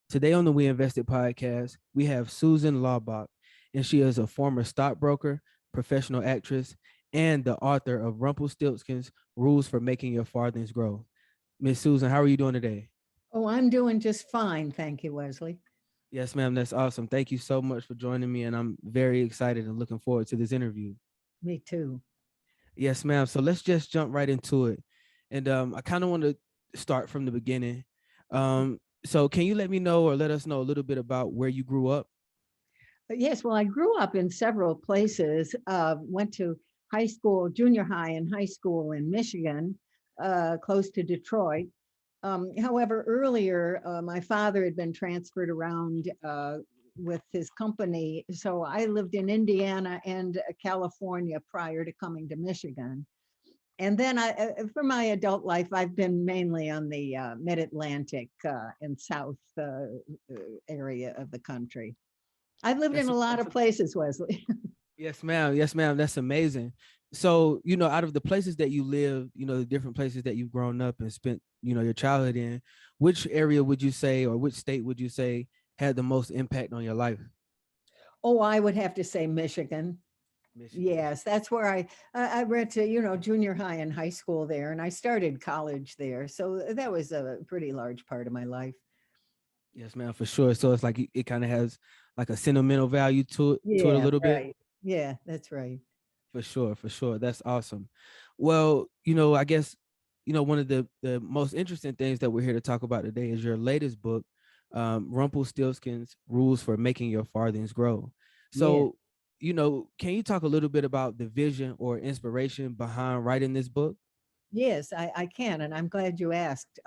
Today on the We Invested podcast, we have Susan Laubach, and she is a former stockbroker, professional actress, and the author of Rumpelstiltskin's Rules for Making Your Farthings Grow. Miss Susan, how are you doing today? Oh, I'm doing just fine. Thank you, Wesley. Yes, ma'am. That's awesome. Thank you so much for joining me, and I'm very excited and looking forward to this interview. Me too. Yes, ma'am. So let's just jump right into it. And I kind of want to start from the beginning. So can you let me know or let us know a little bit about where you grew up? But yes, well, I grew up in several places. Went to high school, junior high, and high school in Michigan, close to Detroit. However, earlier, my father had been transferred around with his company. So I lived in Indiana and California prior to coming to Michigan. And then for my adult life, I've been mainly on the mid-Atlantic and south area of the country. I've lived in That's a lot that's of places, Wesley. Yes, ma'am. Yes, ma'am. That's amazing. So, out of the places that you live, the different places that you've grown up and spent, your childhood in, which area would you say or which state would you say had the most impact on your life? Oh, I would have to say Michigan. Michigan. Yes, that's where I went to, junior high and high school there, and I started college there. So that was a pretty large part of my life. Yes, ma'am, for sure. So it's like it kind of has like a sentimental value to it a Yeah, little bit. right. Yeah, that's right. For sure, for sure. That's awesome. Well, I guess, one of the most interesting things that we're here to talk about today is your latest book, Rumpelstiltskin's Rules for Making Your Farthings Grow. Yeah. So, can you talk a little bit about the vision or inspiration behind writing this book? Yes, I can, and I'm glad you asked.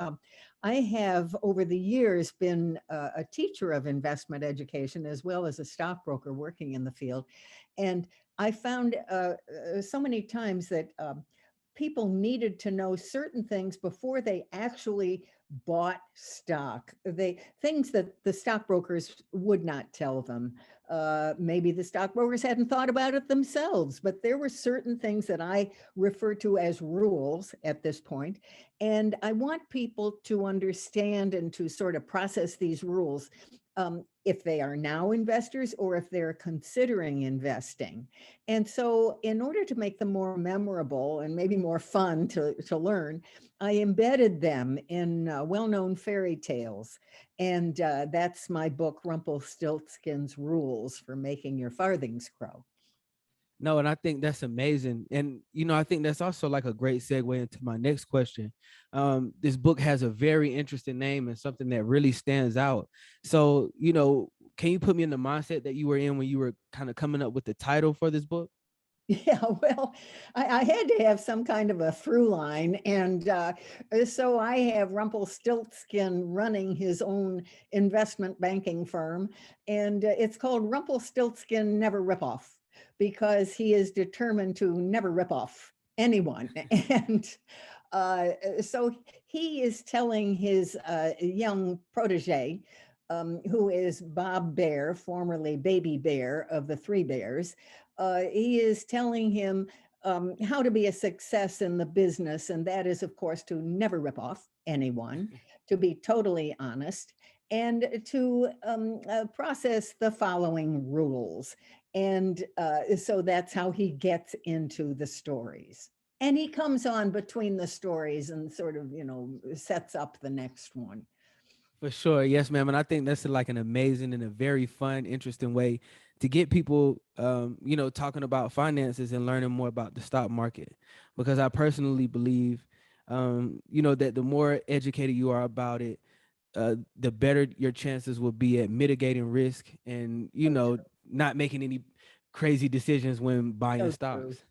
I have, over the years, been a teacher of investment education as well as a stockbroker working in the field. And I found so many times that people needed to know certain things before they actually bought stock. They things that the stockbrokers would not tell them. Maybe the stockbrokers hadn't thought about it themselves, but there were certain things that I refer to as rules at this point. And I want people to understand and to sort of process these rules if they are now investors or if they're considering investing. And so, in order to make them more memorable and maybe more fun to learn, I embedded them in well known fairy tales. And that's my book, Rumpelstiltskin's Rules for Making Your Farthings Grow. No, and I think that's amazing. And I think that's also like a great segue into my next question. This book has a very interesting name and something that really stands out. So, can you put me in the mindset that you were in when you were kind of coming up with the title for this book? Yeah, well, I had to have some kind of a through line. And so I have Rumpelstiltskin running his own investment banking firm. And it's called Rumpelstiltskin Never Rip Off because he is determined to never rip off anyone. And so he is telling his young protege, who is Bob Bear, formerly Baby Bear of the Three Bears. He is telling him how to be a success in the business, and that is, of course, to never rip off anyone, to be totally honest, and to process the following rules. And so that's how he gets into the stories. And he comes on between the stories and sort of, sets up the next one. For sure. Yes, ma'am. And I think that's like an amazing and a very fun, interesting way to get people, talking about finances and learning more about the stock market. Because I personally believe, that the more educated you are about it, the better your chances will be at mitigating risk and, So true. not making any crazy decisions when buying So true. stocks.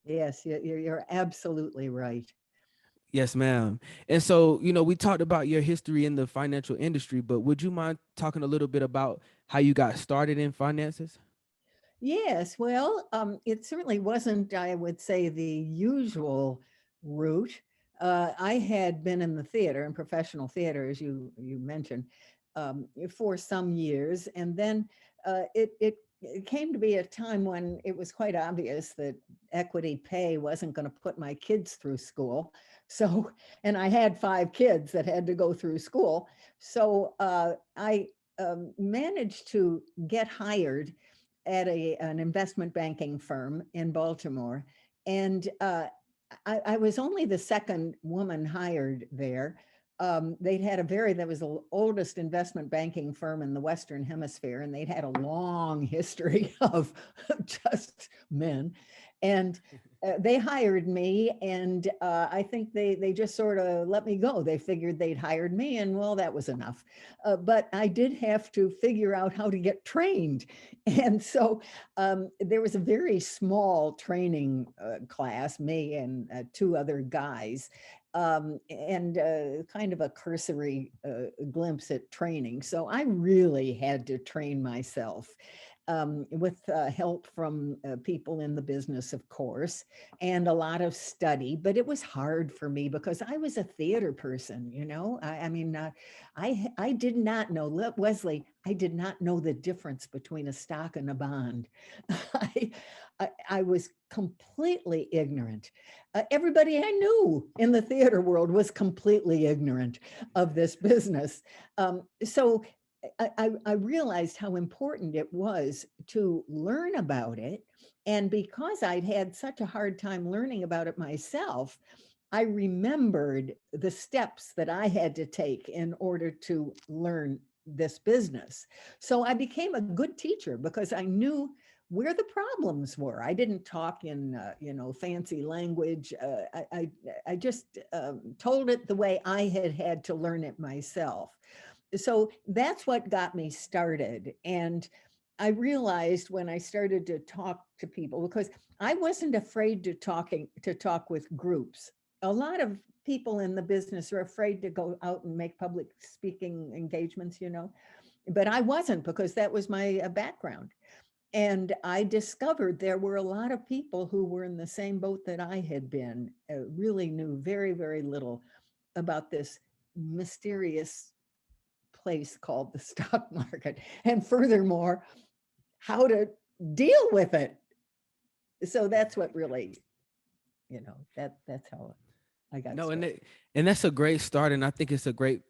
Yes, you're absolutely right. Yes, ma'am. And so, we talked about your history in the financial industry, but would you mind talking a little bit about how you got started in finances? Yes, well, it certainly wasn't, I would say, the usual route. I had been in the theater, in professional theater, as you mentioned, for some years, and then it it came to be a time when it was quite obvious that equity pay wasn't going to put my kids through school. So, and I had 5 kids that had to go through school. So I managed to get hired at an investment banking firm in Baltimore. And I was only the second woman hired there. They'd had that was the oldest investment banking firm in the Western Hemisphere, and they'd had a long history of just men. And they hired me, and I think they just sort of let me go. They figured they'd hired me, and well, that was enough. But I did have to figure out how to get trained. And so there was a very small training class, me and 2 other guys, and kind of a cursory glimpse at training. So I really had to train myself with help from people in the business, of course, and a lot of study. But it was hard for me because I was a theater person, you know. I mean, I did not know, Wesley, I did not know the difference between a stock and a bond. I, I was completely ignorant. Everybody I knew in the theater world was completely ignorant of this business. So I realized how important it was to learn about it. And because I'd had such a hard time learning about it myself, I remembered the steps that I had to take in order to learn this business. So I became a good teacher because I knew where the problems were. I didn't talk in fancy language. I just told it the way I had had to learn it myself. So that's what got me started. And I realized when I started to talk to people, because I wasn't afraid to talk with groups. A lot of people in the business are afraid to go out and make public speaking engagements, but I wasn't, because that was my background. And I discovered there were a lot of people who were in the same boat that I had been, really knew very, very little about this mysterious place called the stock market. And furthermore, how to deal with it. So that's what really, that's how I got No, started. and that's a great start, and I think it's a great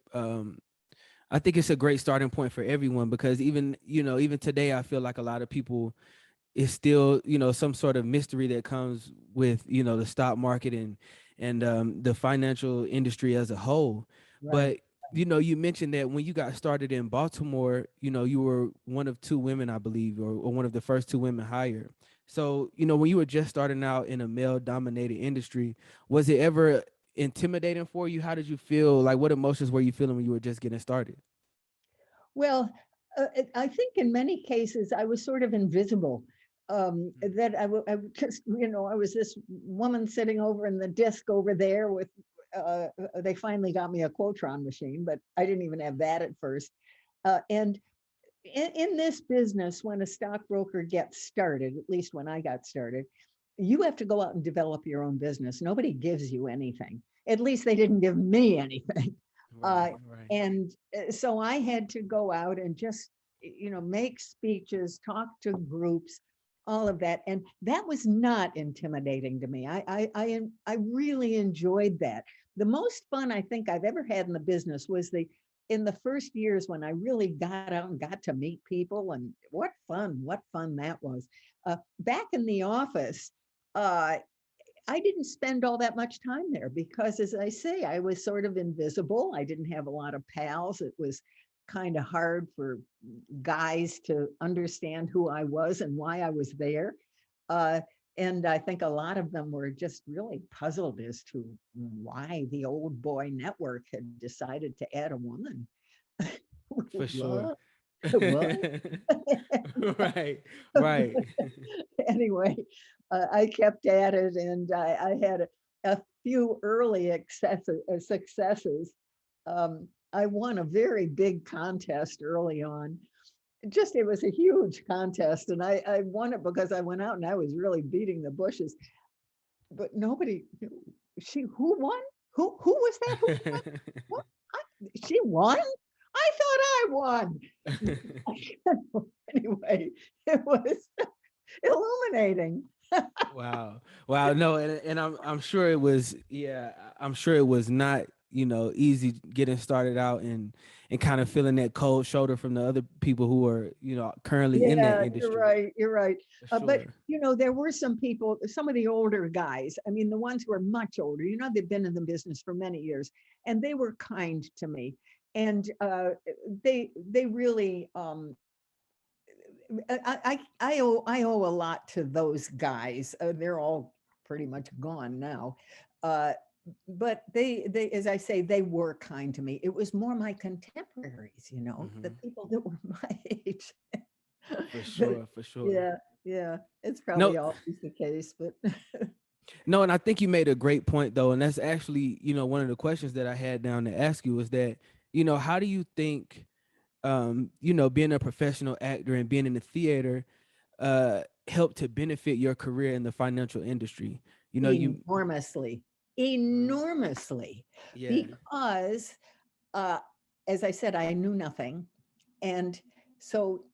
starting point for everyone, because even today I feel like a lot of people, it's still some sort of mystery that comes with the stock market and the financial industry as a whole. Right. But you mentioned that when you got started in Baltimore, you were one of 2 women, I believe, or one of the first 2 women hired. So when you were just starting out in a male dominated industry, was it ever intimidating for you? How did you feel? Like, what emotions were you feeling when you were just getting started? Well, I think in many cases I was sort of invisible. That I just, I was this woman sitting over in the desk over there with, they finally got me a Quotron machine, but I didn't even have that at first. And in this business, when a stockbroker gets started, at least when I got started, you have to go out and develop your own business. Nobody gives you anything. At least they didn't give me anything. Uh, Right, right. and so I had to go out and just, make speeches, talk to groups, all of that. And that was not intimidating to me. I really enjoyed that. The most fun I think I've ever had in the business was in the first years when I really got out and got to meet people, and what fun that was. Back in the office, uh, I didn't spend all that much time there because, as I say, I was sort of invisible. I didn't have a lot of pals. It was kind of hard for guys to understand who I was and why I was there. Uh, and I think a lot of them were just really puzzled as to why the old boy network had decided to add a woman. For sure. What? What? Right, right. Anyway, I kept at it, and I had a few early successes. I won a very big contest early on. Just, it was a huge contest, and I won it because I went out and I was really beating the bushes. But nobody knew. Who won? Who was that? Who won? What? She won? I thought I won. Anyway, it was illuminating. Wow. Wow. No, and I'm sure it was, yeah, I'm sure it was not, easy getting started out and kind of feeling that cold shoulder from the other people who are, currently in that Yeah, you're industry. right. You're right. For But sure. there were some people, some of the older guys. I mean, the ones who are much older. They've been in the business for many years, and they were kind to me. And they really I owe a lot to those guys. They're all pretty much gone now. Uh, but they, as I say, they were kind to me. It was more my contemporaries, the Hmm. people that were my age. For That- sure. For sure. yeah, yeah, it's No, probably always the case, but no, and I think you made a great point though, and that's actually, one of the questions that I had down to ask you is that, how do you think, being a professional actor and being in the theater, help to benefit your career in the financial industry? You. enormously, Mhm. enormously, Yeah. because uh, as I said, I knew nothing. And so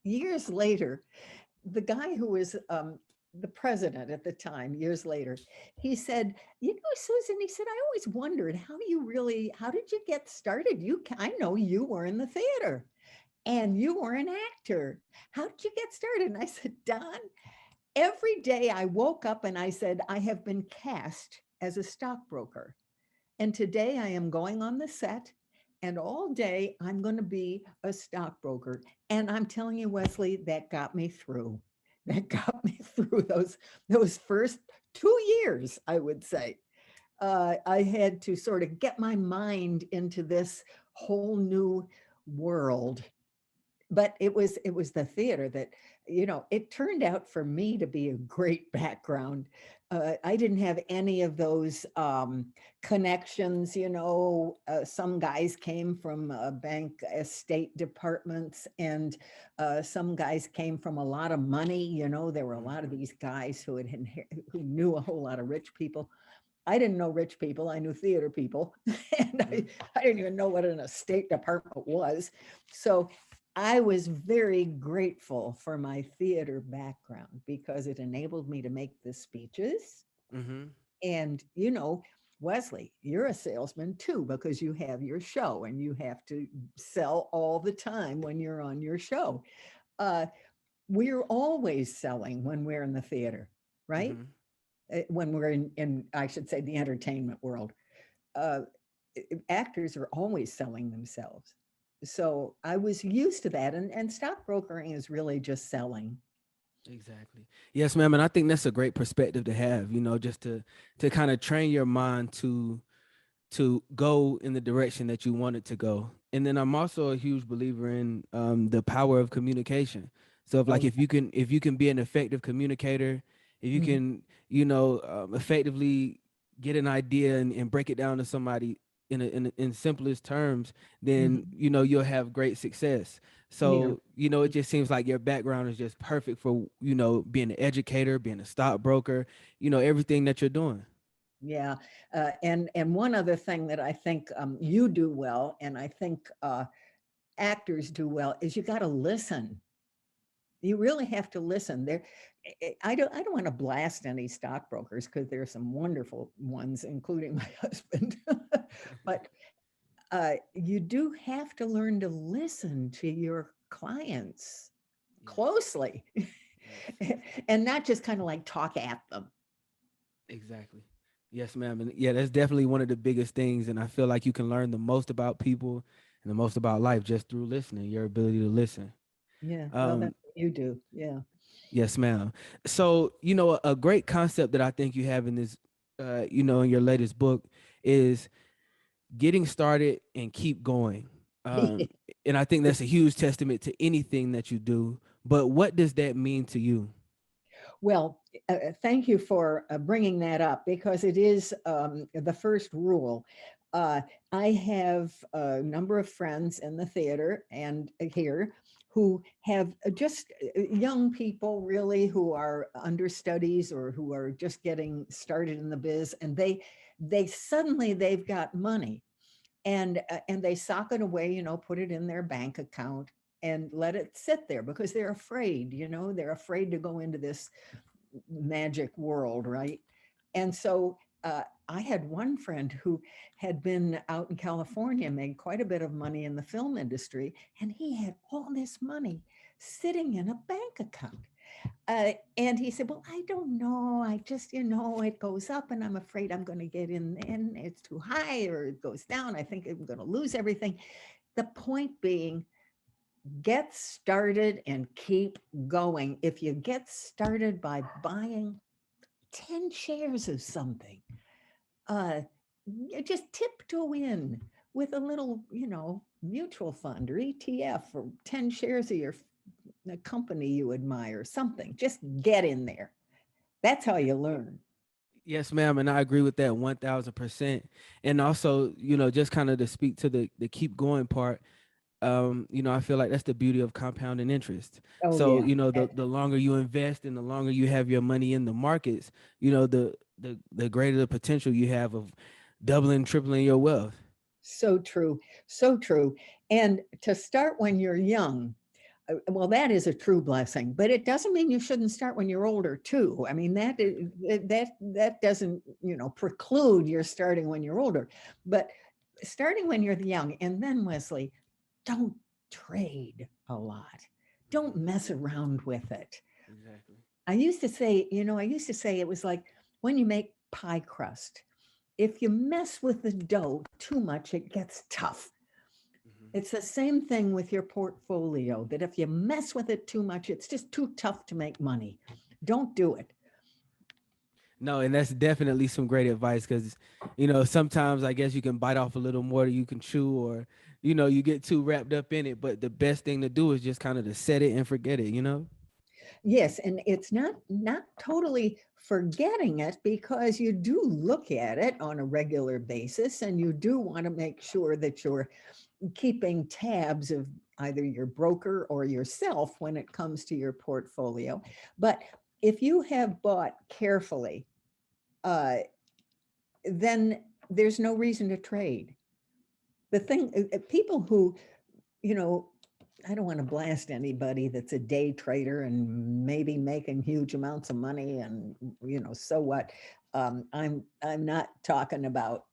years later, the guy who was the president at the time, years later, he said, Susan, he said, I always wondered how did you get started? I know you were in the theater and you were an actor. How did you get started? And I said, Don, every day I woke up and I said, I have been cast as a stockbroker. And today I am going on the set, and all day I'm going to be a stockbroker. And I'm telling you, Wesley, that got me through. That got me through those first 2 years, I would say. I had to sort of get my mind into this whole new world, but it was the theater that it turned out for me to be a great background. I didn't have any of those connections. Some guys came from bank estate departments, and some guys came from a lot of money. There were a Mhm. lot of these guys who knew a whole lot of rich people. I didn't know rich people. I knew theater people. And Mhm. I didn't even know what an estate department was. So I was very grateful for my theater background because it enabled me to make the speeches. Mhm. And, Wesley, you're a salesman too, because you have your show and you have to sell all the time when you're on your show. Uh, we're always selling when we're in the theater, right? Mhm. When we're in, I should say, the entertainment world. Uh, Actors are always selling themselves. So I was used to that. And stockbrokering is really just selling. Exactly. Yes, ma'am. And I think that's a great perspective to have, just to kind of train your mind to go in the direction that you want it to go. And then I'm also a huge believer in the power of communication. So if Oh, like if you can be an effective communicator, if you yeah. can effectively get an idea and break it down to somebody in simplest terms, then Mhm. you'll have great success. Yeah. So it just seems like your background is just perfect for being an educator, being a stockbroker, everything that you're doing. Yeah. And one other thing that I think you do well, and I think actors do well, is you got to listen. You really have to listen. I don't want to blast any stockbrokers because there are some wonderful ones, including my husband. But you do have to learn to listen to your clients Yes. closely Yes. and not just kind of like talk at them. Exactly. Yes, ma'am. And yeah, that's definitely one of the biggest things. And I feel like you can learn the most about people and the most about life just through listening, your ability to listen. Yeah, well, Um, that's what you do. Yeah. yes, ma'am. So, a great concept that I think you have in this, in your latest book is getting started and keep going. And I think that's a huge testament to anything that you do. But what does that mean to you? Well, thank you for bringing that up because it is the first rule. Uh, I have a number of friends in the theater and here who have just young people really who are understudies or who are just getting started in the biz, and they suddenly they've got money. and they sock it away, put it in their bank account and let it sit there because they're afraid, they're afraid to go into this magic world, right? And so I had one friend who had been out in California, made quite a bit of money in the film industry, and he had all this money sitting in a bank account. And he said, "Well, I don't know. I just, it goes up, and I'm afraid I'm going to get in, and it's too high, or it goes down. I think I'm going to lose everything." The point being, get started and keep going. If you get started by buying 10 shares of something, uh, you just tiptoe in with a little, mutual fund or ETF or 10 shares of your a company you admire, something. Just get in there. That's how you learn. Yes, ma'am, and I agree with that 1000%. And also, just kind of to speak to the keep going part, I feel like that's the beauty of compounding interest. Oh, So, yeah. the longer you invest and the longer you have your money in the markets, the greater the potential you have of doubling, tripling your wealth. So true. So true. And to start when you're young, well, that is a true blessing, but it doesn't mean you shouldn't start when you're older too. I mean, that doesn't, preclude your starting when you're older, but starting when you're young. And then, Wesley, don't trade a lot. Don't Mhm. mess around with it. Exactly. I used to say it was like when you make pie crust. If you mess with the dough too much, it gets tough. Mhm. It's the same thing with your portfolio, that if you mess with it too much, it's just too tough to make money. Don't do it. No, and that's definitely some great advice because, sometimes I guess you can bite off a little more than you can chew, or, you get too wrapped up in it. But the best thing to do is just kind of to set it and forget it. Yes, and it's not totally forgetting it because you do look at it on a regular basis and you do want to make sure that you're keeping tabs of either your broker or yourself when it comes to your portfolio. But if you have bought carefully, uh, then there's no reason to trade. The thing, people who, you know, I don't want to blast anybody that's a day trader and maybe making huge amounts of money and, so what? I'm not talking about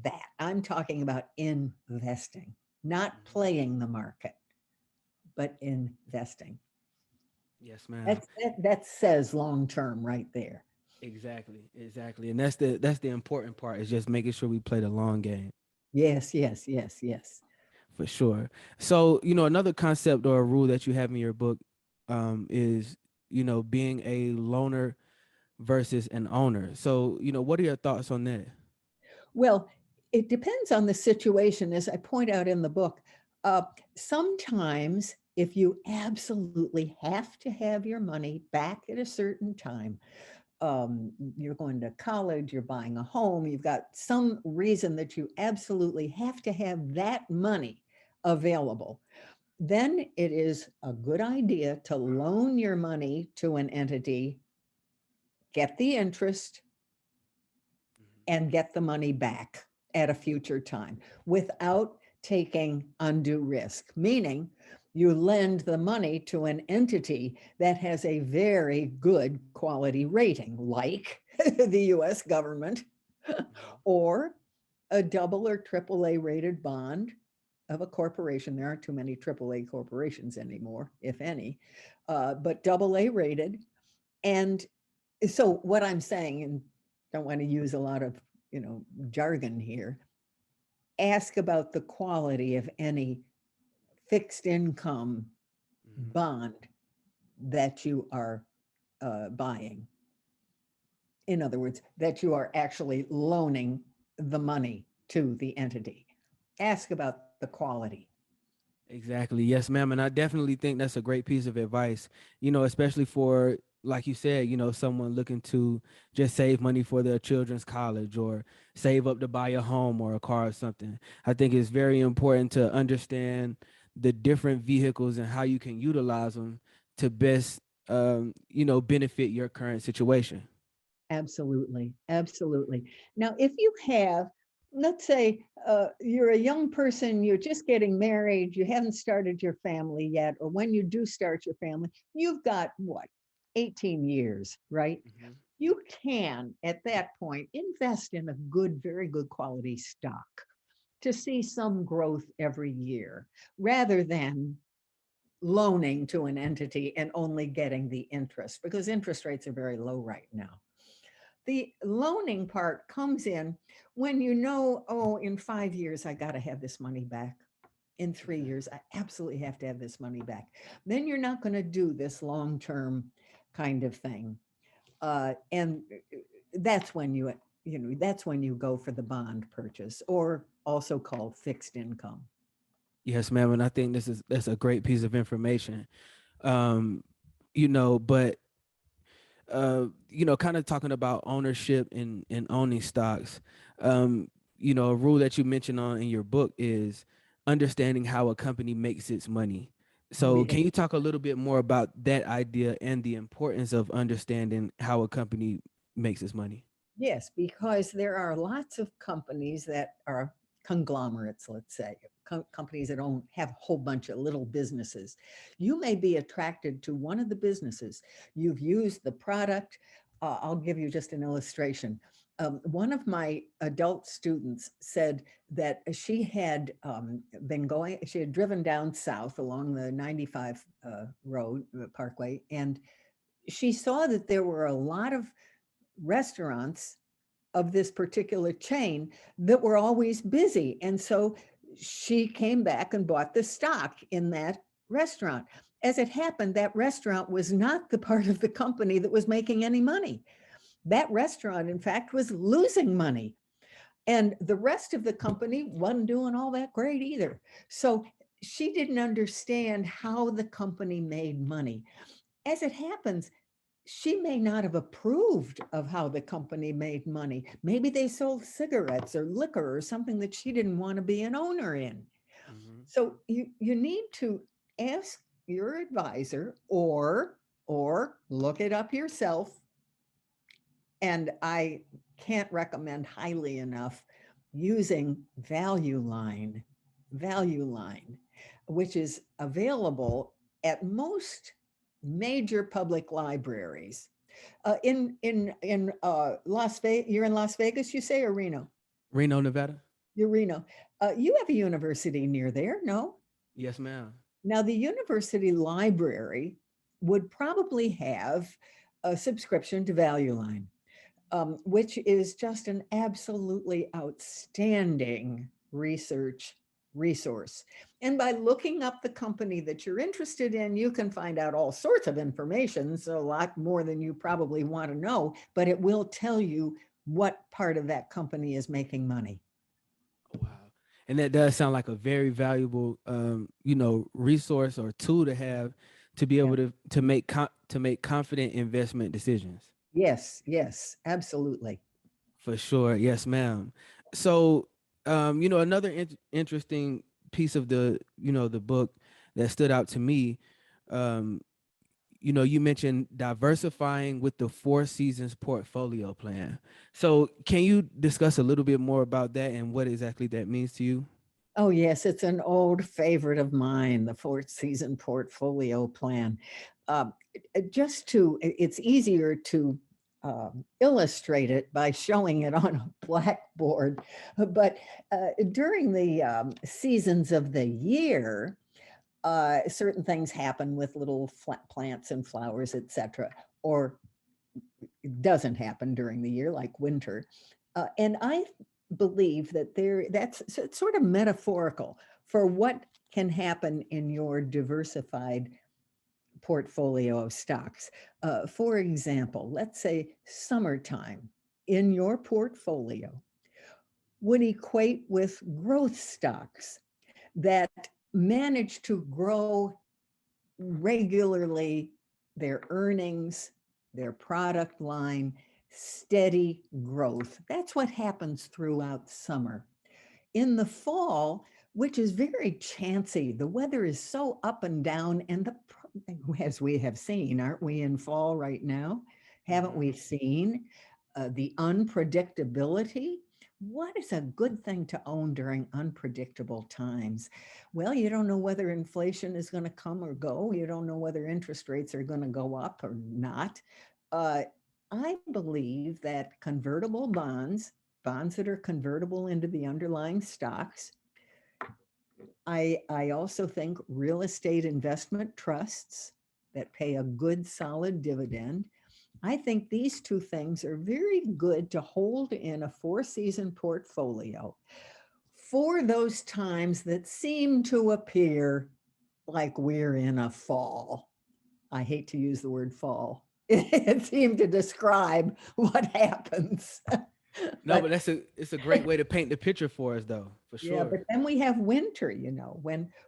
that. I'm talking about investing, not Mhm. playing the market, but investing. Yes, ma'am. That says long term right there. Exactly, exactly, and that's the important part is just making sure we play the long game Yes, yes, yes, yes. for sure. So, another concept or a rule that you have in your book is being a loaner versus an owner. So, what are your thoughts on that? Well, it depends on the situation, as I point out in the book. Uh, Sometimes, if you absolutely have to have your money back at a certain time, you're going to college, you're buying a home, you've got some reason that you absolutely have to have that money available, then it is a good idea to loan your money to an entity, get the interest, and get the money back at a future time without taking undue risk, meaning you lend the money to an entity that has a very good quality rating, like the US government, Mhm. or a double or triple A rated bond of a corporation. There aren't too many triple A corporations anymore, if any, but double A rated. And so what I'm saying, and don't want to use a lot of jargon here, ask about the quality of any fixed income Mhm. bond that you are buying. In other words, that you are actually loaning the money to the entity. Ask about the quality. Exactly. Yes, ma'am. And I definitely think that's a great piece of advice, especially for, like you said, someone looking to just save money for their children's college or save up to buy a home or a car or something. I think it's very important to understand the different vehicles and how you can utilize them to best, benefit your current situation. Absolutely. Absolutely. Now, if you have let's say you're a young person, you're just getting married, you haven't started your family yet, or when you do start your family, you've got what, 18 years, right? Mhm. You can, at that point, invest in a good, very good quality stock to see some growth every year rather than loaning to an entity and only getting the interest because interest rates are very low right now. The loaning part comes in when you know, oh, in 5 years, I got to have this money back. In 3 years, I absolutely have to have this money back. Then you're not going to do this long term kind of thing. And that's when that's when you go for the bond purchase or also called fixed income. Yes, ma'am. And I think that's a great piece of information. Um, but kind of talking about ownership and owning stocks. Um, a rule that you mentioned on in your book is understanding how a company makes its money. Oh, So, yeah. can you talk a little bit more about that idea and the importance of understanding how a company makes its money? Yes, because there are lots of companies that are conglomerates, let's say, companies that own have a whole bunch of little businesses. You may be attracted to one of the businesses. You've used the product. I'll give you just an illustration. One of my adult students said that she had she had driven down south along the 95 road, parkway, and she saw that there were a lot of restaurants of this particular chain that were always busy. And so she came back and bought the stock in that restaurant. As it happened, that restaurant was not the part of the company that was making any money. That restaurant, in fact, was losing money. And the rest of the company wasn't doing all that great either. So she didn't understand how the company made money. As it happens, she may not have approved of how the company made money. Maybe they sold cigarettes or liquor or something that she didn't want to be an owner in. Hmm. So you need to ask your advisor or look it up yourself. And I can't recommend highly enough using Value Line, which is available at most major public libraries. In Las Vegas, you're in Las Vegas, you say, or Reno? Reno, Nevada. You're Reno. You have a university near there, no? Yes, ma'am. Now, the university library would probably have a subscription to Value Line, which is just an absolutely outstanding research resource. And by looking up the company that you're interested in, you can find out all sorts of information, so a lot more than you probably want to know, but it will tell you what part of that company is making money. Wow. And that does sound like a very valuable, resource or tool to have to be Yeah. able to make confident investment decisions. Yes, yes, absolutely. For sure. Yes, ma'am. So, another interesting piece of the book that stood out to me, um, you mentioned diversifying with the Four Seasons portfolio plan. So, can you discuss a little bit more about that and what exactly that means to you? Oh, yes, it's an old favorite of mine, the fourth season portfolio plan. Just to, it's easier to illustrate it by showing it on a blackboard. But during the seasons of the year, certain things happen with little plants and flowers, etc. Or it doesn't happen during the year, like winter. And I believe that it's sort of metaphorical for what can happen in your diversified portfolio of stocks. For example, let's say summertime in your portfolio would equate with growth stocks that manage to grow regularly their earnings, their product line, steady growth. That's what happens throughout summer. In the fall, which is very chancy, the weather is so up and down, and as we have seen, aren't we in fall right now? Haven't Hmm. we seen the unpredictability? What is a good thing to own during unpredictable times? Well, you don't know whether inflation is going to come or go. You don't know whether interest rates are going to go up or not. Uh, I believe that convertible bonds, bonds that are convertible into the underlying stocks, I also think real estate investment trusts that pay a good solid dividend. I think these two things are very good to hold in a four-season portfolio for those times that seem to appear like we're in a fall. I hate to use the word fall. It seemed to describe what happens. No, But but it's a great way to paint the picture for us, though, for yeah, sure. but then we have winter,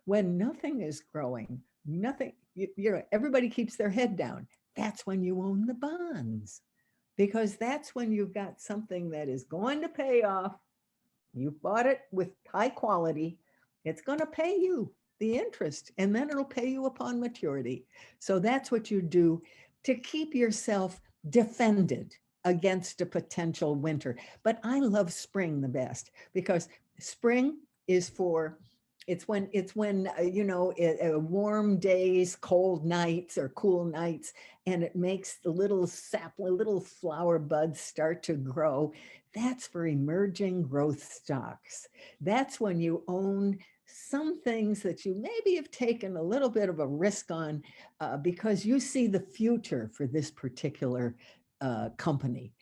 when nothing is growing, nothing, everybody keeps their head down. That's when you own the bonds, because that's when you've got something that is going to pay off. You bought it with high quality. It's going to pay you the interest, and then it'll pay you upon maturity. So that's what you do to keep yourself defended against a potential winter. But I love spring the best because spring is for warm days, cold nights, or cool nights, and it makes the little sapling, little flower buds start to grow. That's for emerging growth stocks. That's when you own some things that you maybe have taken a little bit of a risk on, because you see the future for this particular company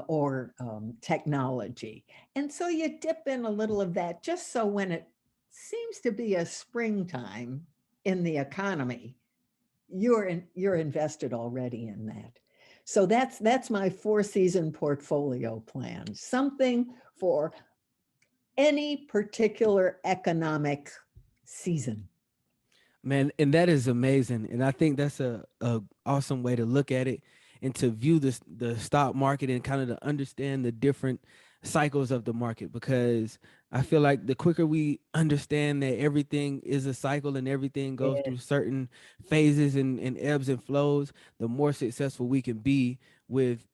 or technology. And so you dip in a little of that just so when it seems to be a springtime in the economy, you're invested already in that. So that's my four-season portfolio plan. Something for any particular economic season. Man, and that is amazing. And I think that's a awesome way to look at it and to view the stock market and kind of to understand the different cycles of the market, because I feel like the quicker we understand that everything is a cycle and everything goes Yeah. through certain phases and ebbs and flows, the more successful we can be with,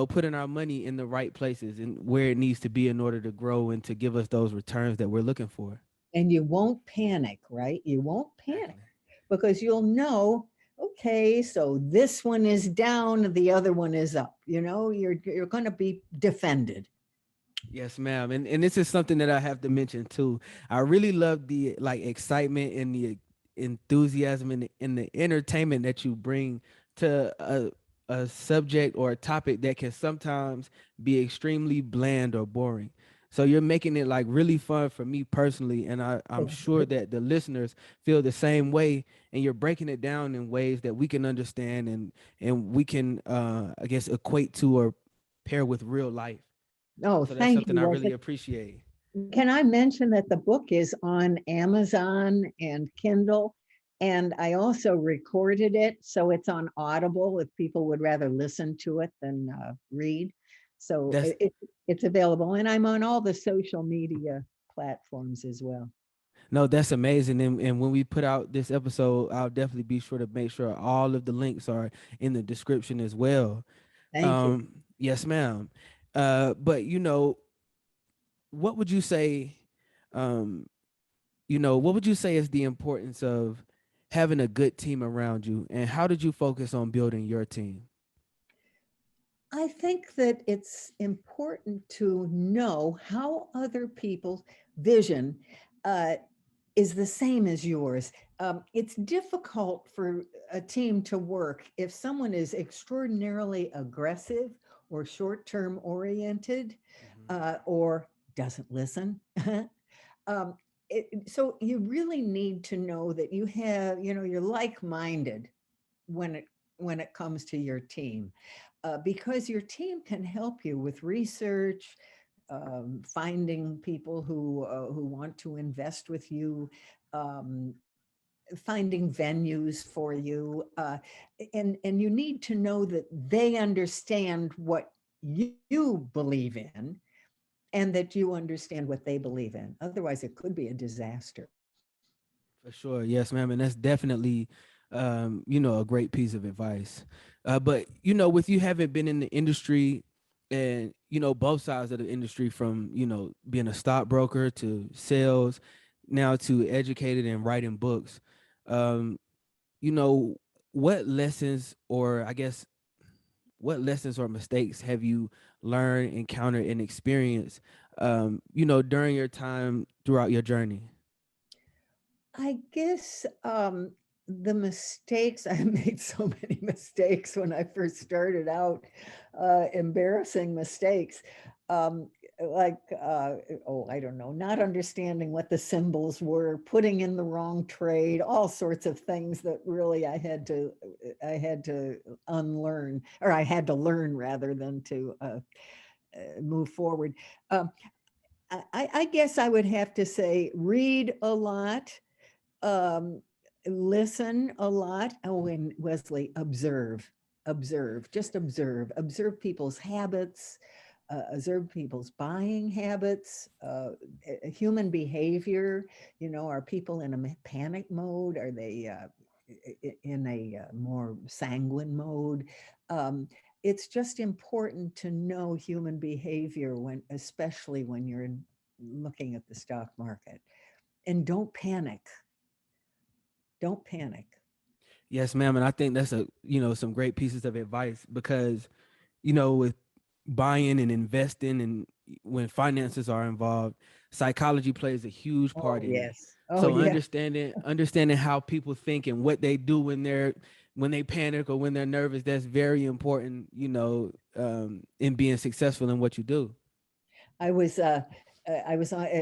putting our money in the right places and where it needs to be in order to grow and to give us those returns that we're looking for. And you won't panic, right? You won't panic Exactly. because you'll know, okay, so this one is down, the other one is up. You're going to be defended. Yes, ma'am. And this is something that I have to mention too. I really love the like excitement and the enthusiasm and the entertainment that you bring to a subject or a topic that can sometimes be extremely bland or boring. So you're making it like really fun for me personally, and I'm sure that the listeners feel the same way. And you're breaking it down in ways that we can understand and we can I guess equate to or pair with real life. Oh, So that's thank something you, I Walter. really appreciate. Can I mention that the book is on Amazon and Kindle? And I also recorded it, so it's on Audible if people would rather listen to it than read. So That's it's available, and I'm on all the social media platforms as well. no, that's amazing. And when we put out this episode, I'll definitely be sure to make sure all of the links are in the description as well. Thank you. Yes, ma'am. But what would you say, um, what would you say is the importance of having a good team around you, and how did you focus on building your team? I think that it's important to know how other people's vision uh, is the same as yours. It's difficult for a team to work if someone is extraordinarily aggressive or short term oriented Mhm. or doesn't listen. um, so you really need to know that you're like minded when it comes to your team, because your team can help you with research, finding people who want to invest with you, um, finding venues for you, and you need to know that they understand what you believe in and that you understand what they believe in. Otherwise, it could be a disaster. For sure, yes, ma'am, and that's definitely, a great piece of advice. But with you having been in the industry and both sides of the industry, from being a stockbroker to sales, now to educated and writing books. um you know what lessons, or I guess, what lessons or mistakes have you learned, encountered, and experienced during your time throughout your journey? I guess the mistakes, I made so many mistakes when I first started out, embarrassing mistakes. Um, like, I don't know, not understanding what the symbols were, putting in the wrong trade, all sorts of things that really I had to unlearn, or I had to learn rather than to move forward. Um, I guess I would have to say read a lot, um, listen a lot. Oh, and Wesley, observe people's habits, observe people's buying habits, human behavior. Are people in a panic mode? Are they in a more sanguine mode? Um, it's just important to know human behavior especially when you're looking at the stock market. And don't panic. Don't panic. Yes, ma'am, and I think that's some great pieces of advice, because with buying and investing, and when finances are involved, psychology plays a huge Oh, part in it. yes. Oh, So yeah. understanding how people think and what they do when they panic or when they're nervous, that's very important, in being successful in what you do. I was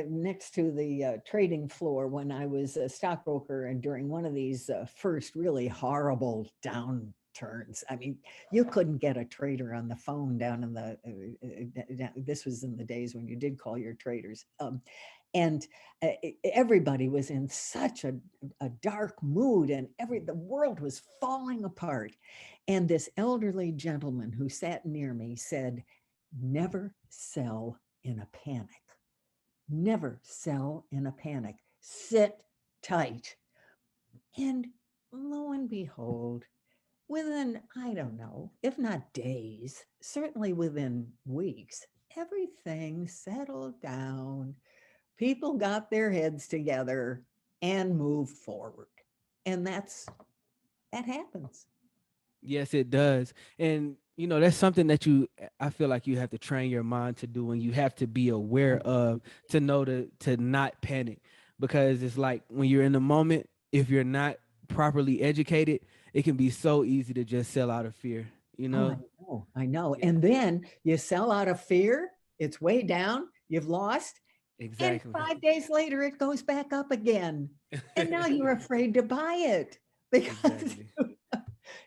next to the trading floor when I was a stockbroker, and during one of these first really horrible downturns. I mean, you couldn't get a trader on the phone down in the. This was in the days when you did call your traders, and everybody was in such a dark mood, and the world was falling apart. And this elderly gentleman who sat near me said, "Never sell in a panic. Never sell in a panic. Sit tight." And lo and behold, within, I don't know, if not days, certainly within weeks, everything settled down. People got their heads together and moved forward. And that happens. Yes, it does. And that's something that I feel like you have to train your mind to do, and you have to be aware of, to know to not panic, because it's like when you're in the moment, if you're not properly educated, it can be so easy to just sell out of fear, you Oh, know? I know. I know. Yeah, And then you sell out of fear, it's way down, you've lost, and exactly. 5 days later it goes back up again. And now you're afraid to buy it because, Exactly.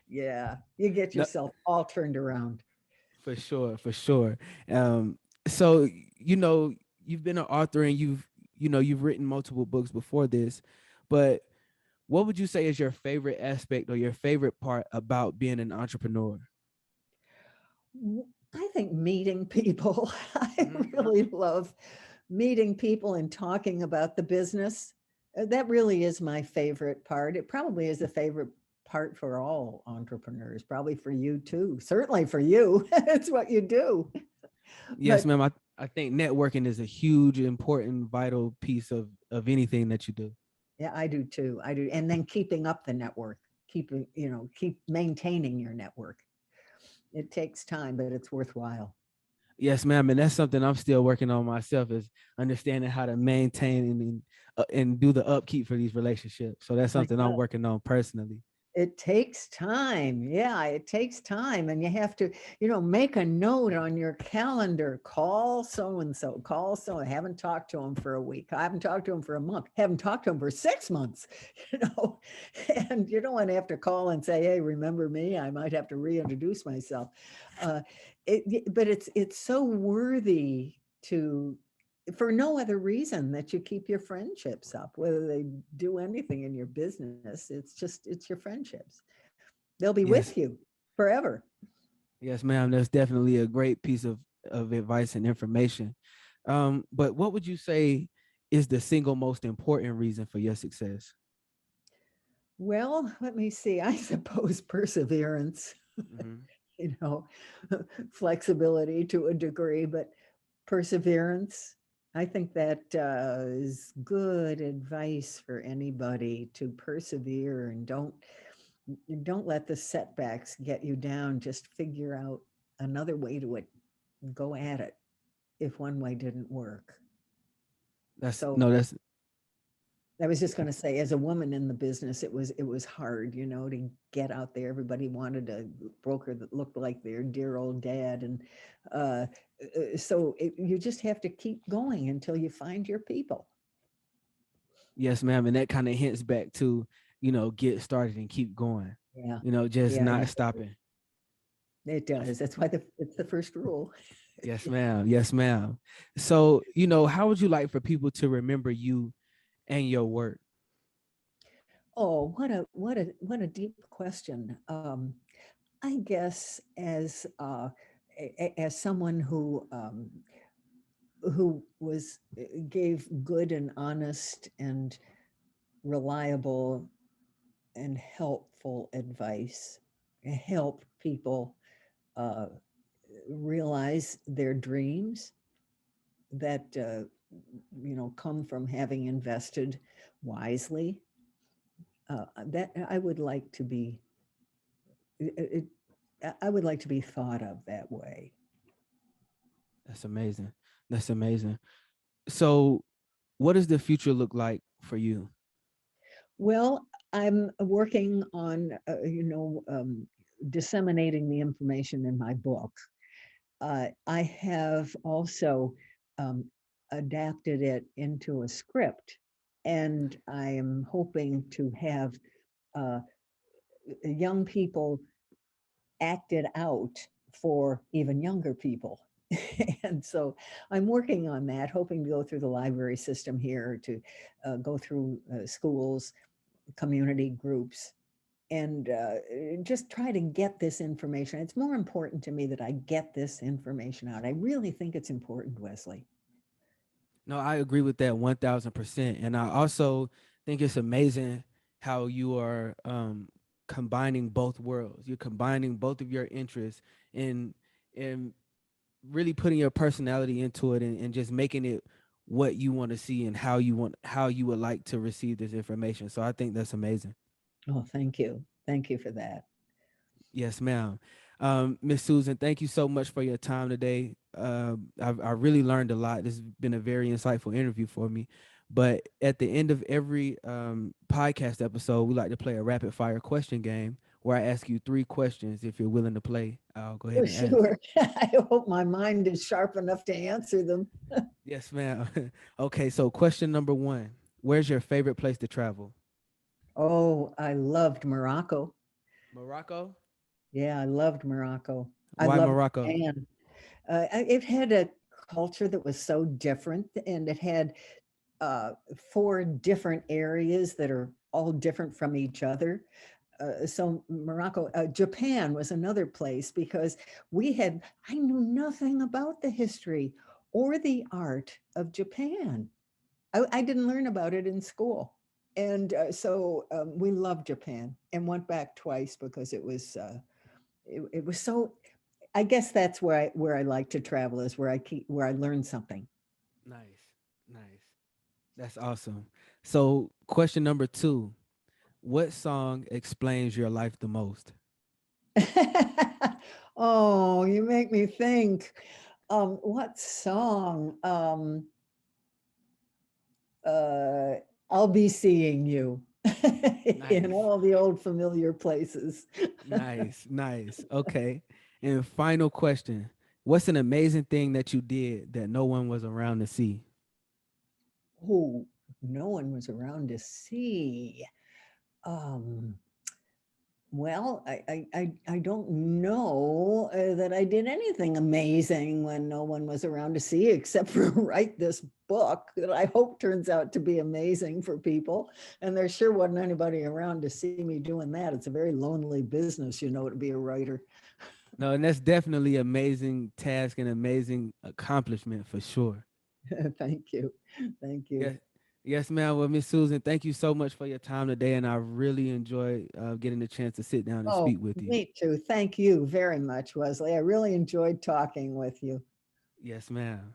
yeah, you get No, yourself all turned around. for sure, for sure. So you've been an author, and you've written multiple books before this, but what would you say is your favorite aspect or your favorite part about being an entrepreneur? I think meeting people, I Mhm. really love meeting people and talking about the business. That really is my favorite part. It probably is a favorite part for all entrepreneurs, probably for you too. Certainly for you. It's what you do. Yes, But ma'am. I think networking is a huge, important, vital piece of anything that you do. yeah, I do too. I do. And then keeping up the network, keep maintaining your network. It takes time, but it's worthwhile. Yes, ma'am. And that's something I'm still working on myself, is understanding how to maintain and do the upkeep for these relationships. So that's I something I'm know. working on personally. It takes time. Yeah, it takes time. And you have to, make a note on your calendar. Call so and so, call so. I haven't talked to him for a week. I haven't talked to him for a month. Haven't talked to him for 6 months, you know. And you don't want to have to call and say, "Hey, remember me?" I might have to reintroduce myself. Uh, but it's so worthy to, for no other reason that you keep your friendships up, whether they do anything in your business. It's your friendships. They'll be with Yes, you forever. yes, ma'am. That's definitely a great piece of advice and information. But what would you say is the single most important reason for your success? Well, let me see. I suppose perseverance. Mhm. you know, flexibility to a degree, but perseverance. I think that is good advice for anybody to persevere and don't let the setbacks get you down. Just figure out another way to it. Go at it if one way didn't work. That's So no, that's I was just going to say, as a woman in the business, it was hard, to get out there. Everybody wanted a broker that looked like their dear old dad, and uh, you just have to keep going until you find your people. yes, ma'am. And that kind of hints back to, get started and keep going. Yeah, Just yeah, not stopping. it does. That's why it's the first rule. Yes, ma'am. Yes, ma'am. So, how would you like for people to remember you and your work? Oh, what a deep question. I guess as someone who was gave good and honest and reliable and helpful advice, help people uh, realize their dreams that come from having invested wisely. That I would like to be. It, I would like to be thought of that way. That's amazing. That's amazing. So, what does the future look like for you? Well, I'm working on, disseminating the information in my book. I have also um, adapted it into a script, and I am hoping to have uh, young people act it out for even younger people. And so I'm working on that, hoping to go through the library system here, to go through schools, community groups, and just try to get this information. It's more important to me that I get this information out. I really think it's important, Wesley. No, I agree with that 1000%. And I also think it's amazing how you are combining both worlds. You're combining both of your interests in really putting your personality into it and just making it what you want to see and how you would like to receive this information. So I think that's amazing. Oh, thank you. Thank you for that. Yes, ma'am. Miss Susan, thank you so much for your time today. I really learned a lot. This has been a very insightful interview for me. But at the end of every podcast episode, we like to play a rapid fire question game where I ask you 3 questions. If you're willing to play, I'll go ahead For and ask. sure. I hope my mind is sharp enough to answer them. Yes, ma'am. Okay, so question number 1: where's your favorite place to travel? Oh, I loved Morocco. Morocco. Yeah, I loved Morocco. I Why loved Morocco? Japan. It had a culture that was so different, and it had uh, 4 different areas that are all different from each other. So Morocco, Japan was another place because I knew nothing about the history or the art of Japan. I didn't learn about it in school. And we loved Japan and went back twice because it was so. I guess that's where I like to travel, is where I learn something. Nice, nice. That's awesome. So, question number 2: what song explains your life the most? Oh, you make me think. What song? Uh, I'll be seeing you in Nice, all the old familiar places. nice, nice. Okay. And final question: what's an amazing thing that you did that no one was around to see? Who no one was around to see. Um, Well, I don't know that I did anything amazing when no one was around to see, except for write this book that I hope turns out to be amazing for people. And there sure wasn't anybody around to see me doing that. It's a very lonely business, to be a writer. No, and that's definitely amazing task and amazing accomplishment for sure. Thank you. Thank you. Yes. Yes, ma'am. Well, Miss Susan, thank you so much for your time today, and I really enjoyed getting the chance to sit down and Oh, speak with you. me too. Thank you very much, Wesley. I really enjoyed talking with you. Yes, ma'am.